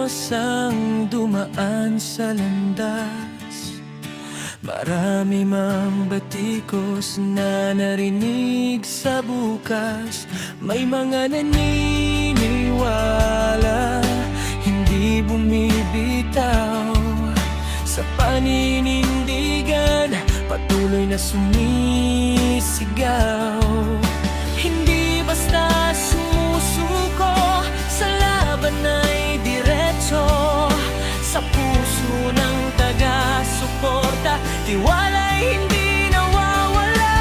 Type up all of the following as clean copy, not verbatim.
Diyos ang dumaan sa landas. Marami mang batikos na narinig sa bukas. May mga naniniwala, hindi bumibitaw sa paninindigan, patuloy na sumisigaw. Hindi basta sumusuko, sa laban ay diretso. Sa puso ng taga-suporta, tiwala'y hindi nawawala.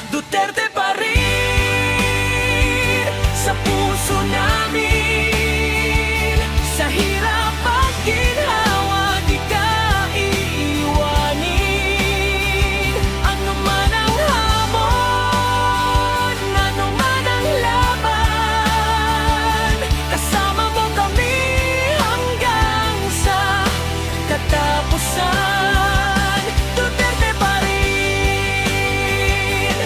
Duterte pa rin sa puso namin. Sa hirap at ginhawa, di ka iiwanin. Ano man ang hamon, ano man ang laban, kasama mo kami hanggang sa katapusan. Duterte pa rin,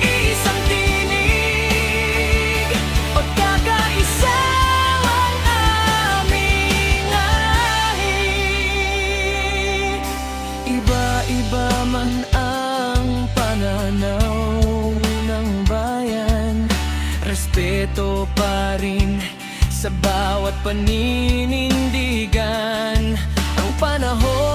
isang tinig, pagkakaisa ang aming ahig. Iba-iba man ang pananaw ng bayan, respeto pa rin sa bawat paninindigan. Ang panahon